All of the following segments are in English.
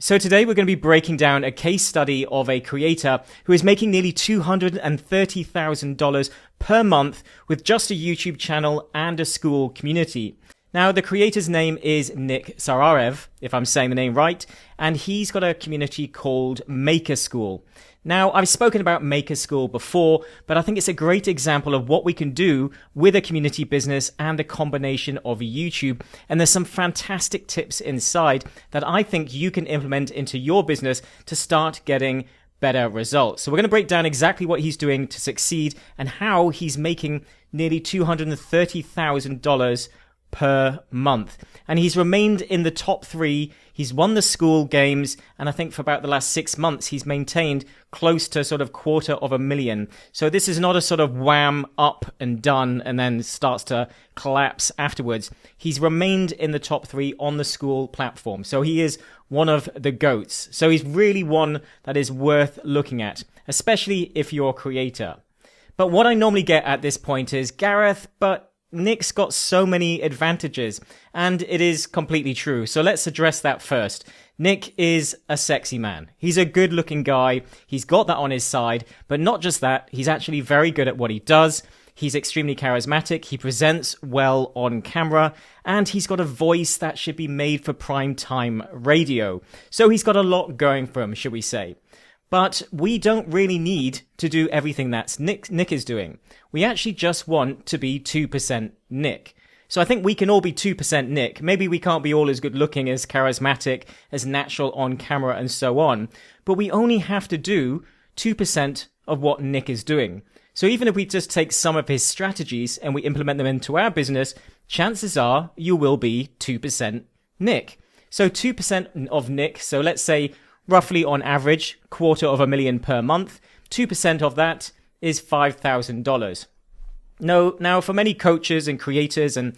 So today we're going to be breaking down a case study of a creator who is making nearly $230,000 per month with just a YouTube channel and a school community. Now, the creator's name is Nick Saraev, if I'm saying the name right, and he's got a community called Maker School. Now, I've spoken about Maker School before, but I think it's a great example of what we can do with a community business and a combination of YouTube. And there's some fantastic tips inside that I think you can implement into your business to start getting better results. So we're going to break down exactly what he's doing to succeed and how he's making nearly $230,000 per month. And he's remained in the top 3. He's won the school games, and I think for about the last 6 months he's maintained close to sort of $250,000. So this is not a sort of wham, up and done and then starts to collapse afterwards. He's remained in the top 3 on the school platform. So he is one of the GOATs. So he's really one that is worth looking at, especially if you're a creator. But what I normally get at this point is, Gareth, but Nick's got so many advantages, and it is completely true. So let's address that first. Nick is a sexy man. He's a good looking guy. He's got that on his side, but not just that, he's actually very good at what he does. He's extremely charismatic. He presents well on camera, and he's got a voice that should be made for prime time radio. So he's got a lot going for him, should we say. But we don't really need to do everything that Nick is doing. We actually just want to be 2% Nick. So I think we can all be 2% Nick. Maybe we can't be all as good looking, as charismatic, as natural on camera and so on. But we only have to do 2% of what Nick is doing. So even if we just take some of his strategies and we implement them into our business, chances are you will be 2% Nick. So 2% of Nick, so let's say roughly on average, $250,000 per month. 2% of that is $5,000. Now, for many coaches and creators and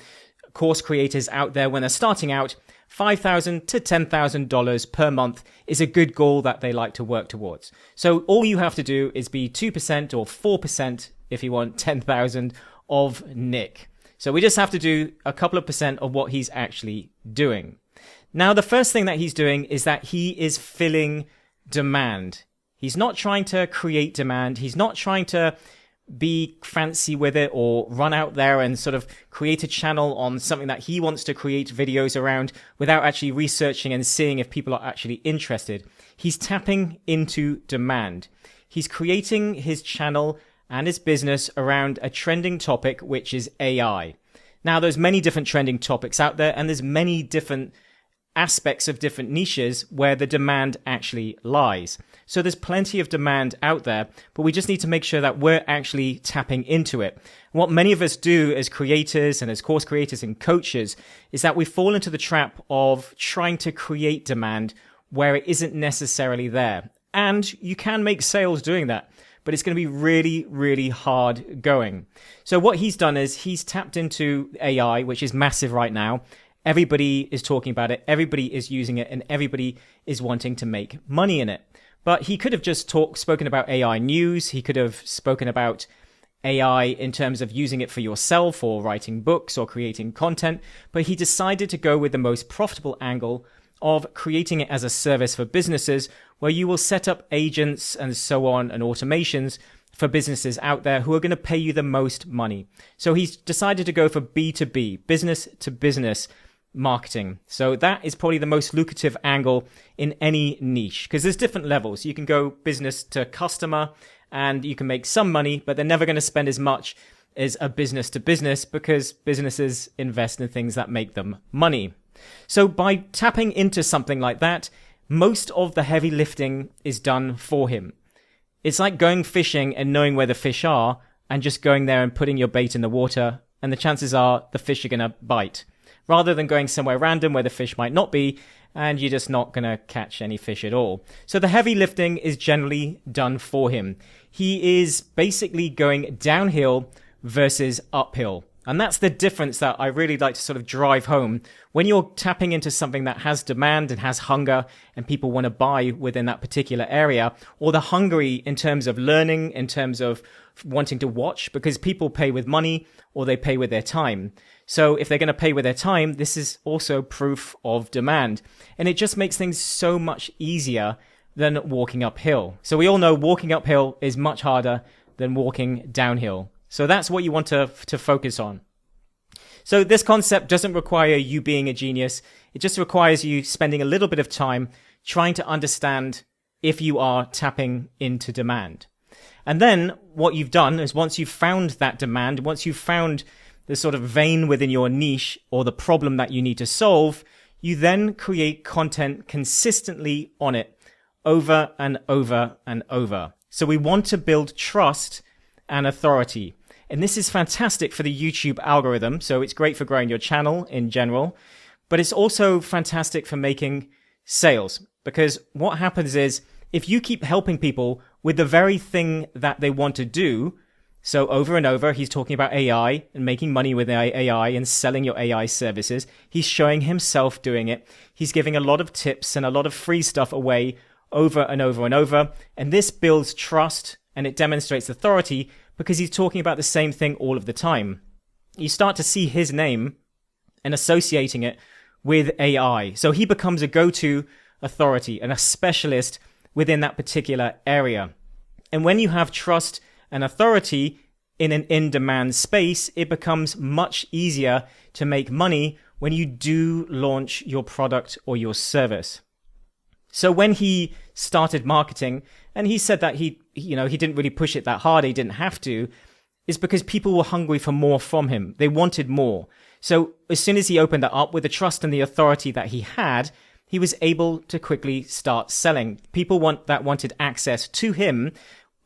course creators out there, when they're starting out, $5,000 to $10,000 per month is a good goal that they like to work towards. So all you have to do is be 2% or 4% if you want 10,000 of Nick. So we just have to do a couple of percent of what he's actually doing. Now, the first thing that he's doing is that he is filling demand. He's not trying to create demand. He's not trying to be fancy with it or run out there and sort of create a channel on something that he wants to create videos around without actually researching and seeing if people are actually interested. He's tapping into demand. He's creating his channel and his business around a trending topic, which is AI. Now, there's many different trending topics out there, and there's many different aspects of different niches where the demand actually lies. So there's plenty of demand out there, but we just need to make sure that we're actually tapping into it. What many of us do as creators and as course creators and coaches is that we fall into the trap of trying to create demand where it isn't necessarily there. And you can make sales doing that, but it's going to be really, really hard going. So what he's done is he's tapped into AI, which is massive right now. Everybody is talking about it, everybody is using it, and everybody is wanting to make money in it. But he could have just spoken about AI news. He could have spoken about AI in terms of using it for yourself or writing books or creating content. But he decided to go with the most profitable angle of creating it as a service for businesses where you will set up agents and so on and automations for businesses out there who are going to pay you the most money. So he's decided to go for B2B, business to business marketing. So that is probably the most lucrative angle in any niche because there's different levels. You can go business to customer and you can make some money, but they're never going to spend as much as a business to business because businesses invest in things that make them money. So by tapping into something like that, most of the heavy lifting is done for him. It's like going fishing and knowing where the fish are and just going there and putting your bait in the water, and the chances are the fish are going to bite. Rather than going somewhere random where the fish might not be, and you're just not going to catch any fish at all. So the heavy lifting is generally done for him. He is basically going downhill versus uphill. And that's the difference that I really like to sort of drive home. When you're tapping into something that has demand and has hunger and people want to buy within that particular area, or they're hungry in terms of learning, in terms of wanting to watch, because people pay with money or they pay with their time. So if they're going to pay with their time, this is also proof of demand. And it just makes things so much easier than walking uphill. So we all know walking uphill is much harder than walking downhill. So that's what you want to focus on. So this concept doesn't require you being a genius. It just requires you spending a little bit of time trying to understand if you are tapping into demand. And then what you've done is once you've found that demand, once you've found the sort of vein within your niche or the problem that you need to solve, you then create content consistently on it over and over and over. So we want to build trust and authority. And this is fantastic for the YouTube algorithm. So it's great for growing your channel in general, but it's also fantastic for making sales, because what happens is if you keep helping people with the very thing that they want to do, so over and over, he's talking about AI and making money with AI and selling your AI services. He's showing himself doing it. He's giving a lot of tips and a lot of free stuff away over and over and over. And this builds trust and it demonstrates authority because he's talking about the same thing all of the time. You start to see his name and associating it with AI. So he becomes a go-to authority and a specialist within that particular area. And when you have trust and authority in an in-demand space, it becomes much easier to make money when you do launch your product or your service. So when he started marketing, and he said that he didn't really push it that hard, he didn't have to, is because people were hungry for more from him. They wanted more. So as soon as he opened that up with the trust and the authority that he had, he was able to quickly start selling. People wanted access to him.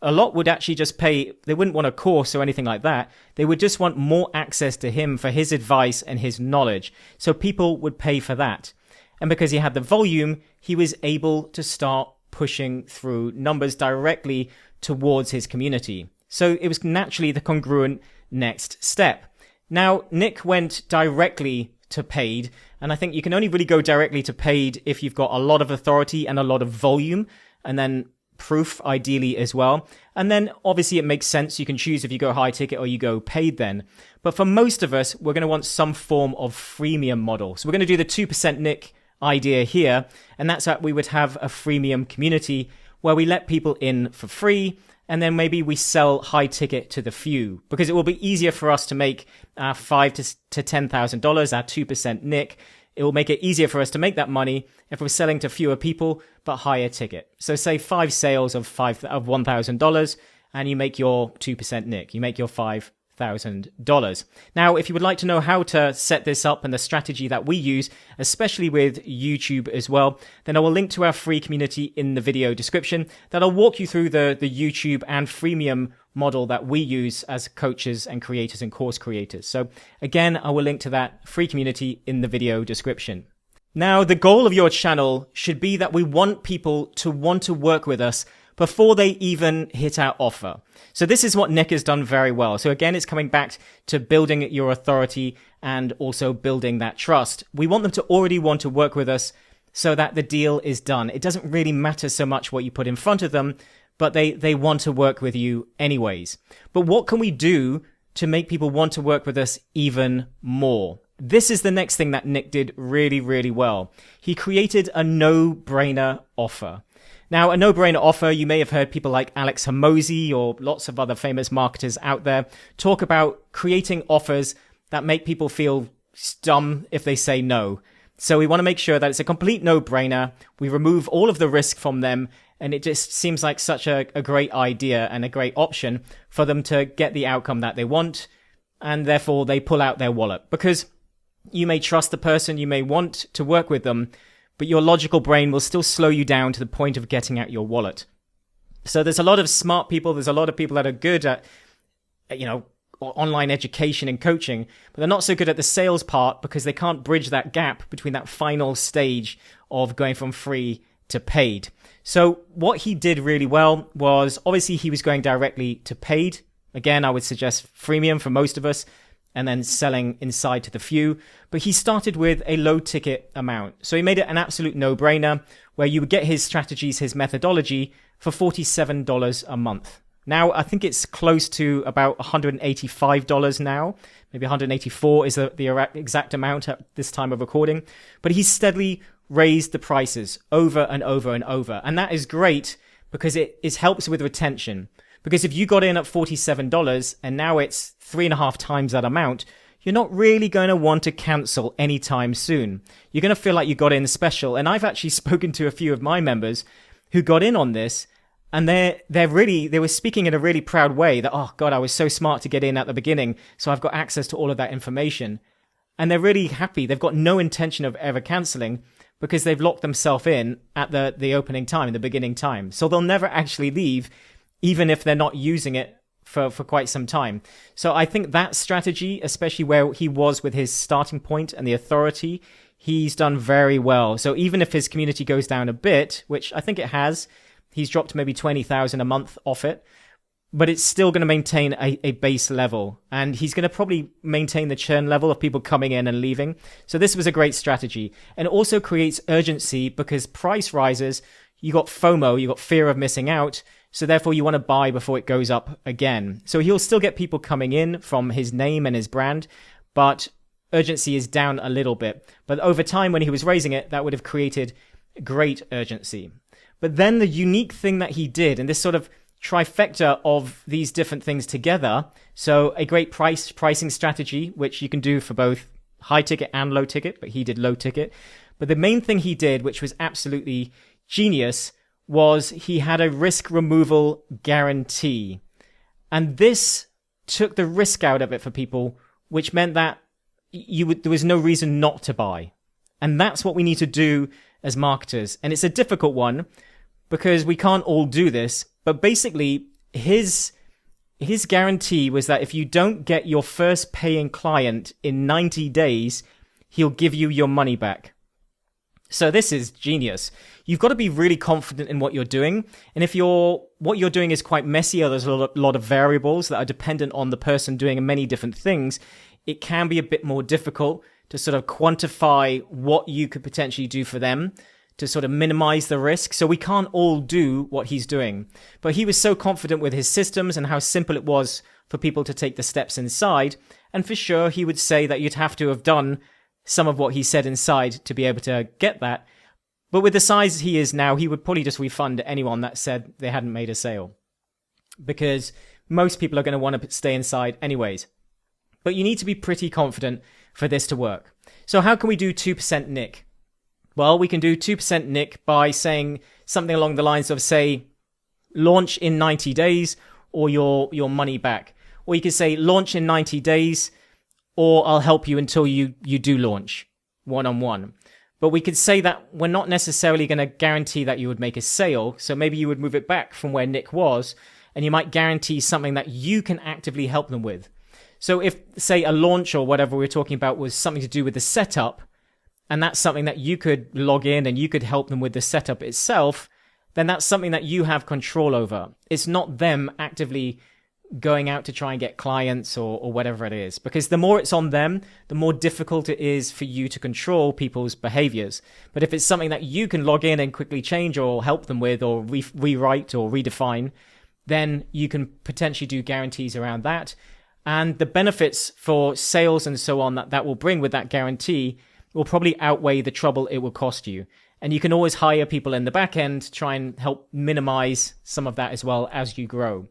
A lot would actually just pay. They wouldn't want a course or anything like that. They would just want more access to him for his advice and his knowledge. So people would pay for that. And because he had the volume, he was able to start pushing through numbers directly towards his community. So it was naturally the congruent next step. Now, Nick went directly to paid, and I think you can only really go directly to paid if you've got a lot of authority and a lot of volume, and then proof ideally as well. And then obviously it makes sense. You can choose if you go high ticket or you go paid then. But for most of us, we're going to want some form of freemium model. So we're going to do the 2% Nick idea here, and that's that we would have a freemium community where we let people in for free, and then maybe we sell high ticket to the few, because it will be easier for us to make $5,000 to $10,000, our 2% Nick. It will make it easier for us to make that money if we're selling to fewer people but higher ticket. So say 5 sales of $1,000, and you make your 2% Nick. You make your $5,000. Now, if you would like to know how to set this up and the strategy that we use, especially with YouTube as well, then I will link to our free community in the video description. That'll walk you through the YouTube and freemium model that we use as coaches and creators and course creators. So again, I will link to that free community in the video description. Now, the goal of your channel should be that we want people to want to work with us before they even hit our offer. So this is what Nick has done very well. So again, it's coming back to building your authority and also building that trust. We want them to already want to work with us so that the deal is done. It doesn't really matter so much what you put in front of them, but they want to work with you anyways. But what can we do to make people want to work with us even more? This is the next thing that Nick did really, really well. He created a no-brainer offer. Now, a no-brainer offer, you may have heard people like Alex Hormozi or lots of other famous marketers out there talk about creating offers that make people feel dumb if they say no. So we want to make sure that it's a complete no-brainer. We remove all of the risk from them, and it just seems like such a great idea and a great option for them to get the outcome that they want, and therefore they pull out their wallet. Because you may trust the person, you may want to work with them, but your logical brain will still slow you down to the point of getting out your wallet. So there's a lot of smart people, there's a lot of people that are good at, online education and coaching, but they're not so good at the sales part because they can't bridge that gap between that final stage of going from free to paid. So what he did really well was, obviously he was going directly to paid. Again, I would suggest freemium for most of us. and then selling inside to the few. But he started with a low ticket amount. So he made it an absolute no-brainer where you would get his strategies, his methodology for $47 a month. Now, I think it's close to about $185 now. Maybe $184 is the exact amount at this time of recording. But he's steadily raised the prices over and over and over. And that is great because it helps with retention. Because if you got in at $47 and now it's 3.5 times that amount, you're not really going to want to cancel anytime soon. You're going to feel like you got in special. And I've actually spoken to a few of my members who got in on this, and they were speaking in a really proud way that, oh God, I was so smart to get in at the beginning, so I've got access to all of that information. And they're really happy. They've got no intention of ever canceling because they've locked themselves in at the opening time, the beginning time. So they'll never actually leave, even if they're not using it for quite some time. So I think that strategy, especially where he was with his starting point and the authority, he's done very well. So even if his community goes down a bit, which I think it has, he's dropped maybe 20,000 a month off it, but it's still going to maintain a base level. And he's going to probably maintain the churn level of people coming in and leaving. So this was a great strategy. And it also creates urgency because price rises, you got FOMO, you got fear of missing out. So therefore you want to buy before it goes up again. So he'll still get people coming in from his name and his brand, but urgency is down a little bit. But over time when he was raising it, that would have created great urgency. But then the unique thing that he did, and this sort of trifecta of these different things together, so a great pricing strategy, which you can do for both high ticket and low ticket, but he did low ticket. But the main thing he did, which was absolutely genius, was he had a risk removal guarantee. And this took the risk out of it for people, which meant that there was no reason not to buy. And that's what we need to do as marketers. And it's a difficult one because we can't all do this. But basically, his guarantee was that if you don't get your first paying client in 90 days, he'll give you your money back. So this is genius. You've got to be really confident in what you're doing. And if what you're doing is quite messy, or there's a lot of variables that are dependent on the person doing many different things, it can be a bit more difficult to sort of quantify what you could potentially do for them to sort of minimize the risk. So we can't all do what he's doing. But he was so confident with his systems and how simple it was for people to take the steps inside. And for sure, he would say that you'd have to have done some of what he said inside to be able to get that. But with the size he is now, he would probably just refund anyone that said they hadn't made a sale, because most people are going to want to stay inside anyways. But you need to be pretty confident for this to work. So how can we do 2% Nick? Well, we can do 2% Nick by saying something along the lines of, say, launch in 90 days or your money back. Or you could say launch in 90 days or I'll help you until you do launch one-on-one. But we could say that we're not necessarily going to guarantee that you would make a sale. So maybe you would move it back from where Nick was, and you might guarantee something that you can actively help them with. So if, say, a launch or whatever we're talking about was something to do with the setup, and that's something that you could log in and you could help them with the setup itself, then that's something that you have control over. It's not them actively going out to try and get clients or whatever it is. Because the more it's on them, the more difficult it is for you to control people's behaviors. But if it's something that you can log in and quickly change or help them with or rewrite or redefine, then you can potentially do guarantees around that. And the benefits for sales and so on that will bring with that guarantee will probably outweigh the trouble it will cost you. And you can always hire people in the back end to try and help minimize some of that as well as you grow.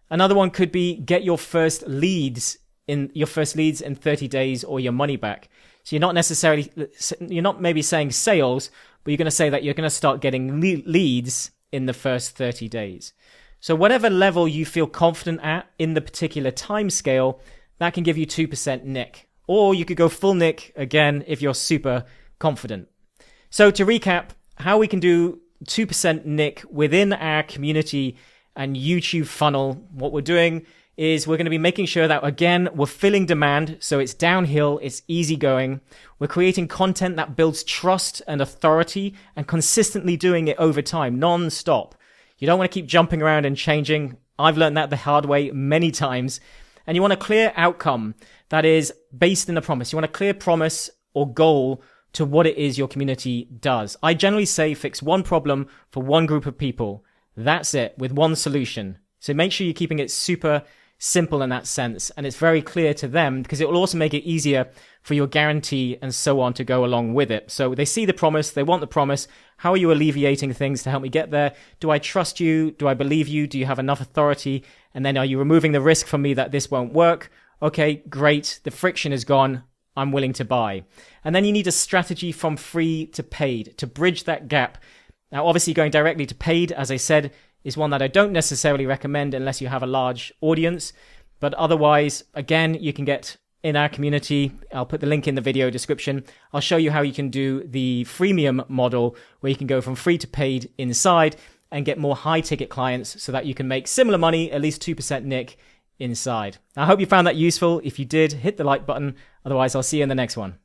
Another one could be get your first leads in 30 days or your money back. So you're not maybe saying sales, but you're going to say that you're going to start getting leads in the first 30 days. So whatever level you feel confident at in the particular time scale, that can give you 2% Nick. Or you could go full Nick again if you're super confident. So to recap, how we can do 2% Nick within our community and YouTube funnel, what we're doing is we're going to be making sure that, again, we're filling demand. So it's downhill, it's easy going. We're creating content that builds trust and authority and consistently doing it over time, non-stop. You don't want to keep jumping around and changing. I've learned that the hard way many times. And you want a clear outcome that is based in the promise. You want a clear promise or goal to what it is your community does. I generally say fix one problem for one group of people. That's it, with one solution. So make sure you're keeping it super simple in that sense, and it's very clear to them, because it will also make it easier for your guarantee and so on to go along with it. So they see the promise, they want the promise. How are you alleviating things to help me get there? Do I trust you? Do I believe you? Do you have enough authority? And then are you removing the risk from me that this won't work? Okay, great. The friction is gone. I'm willing to buy. And then you need a strategy from free to paid to bridge that gap. Now, obviously going directly to paid, as I said, is one that I don't necessarily recommend unless you have a large audience. But otherwise, again, you can get in our community. I'll put the link in the video description. I'll show you how you can do the freemium model, where you can go from free to paid inside and get more high ticket clients so that you can make similar money, at least 2% Nick, inside. I hope you found that useful. If you did, hit the like button. Otherwise, I'll see you in the next one.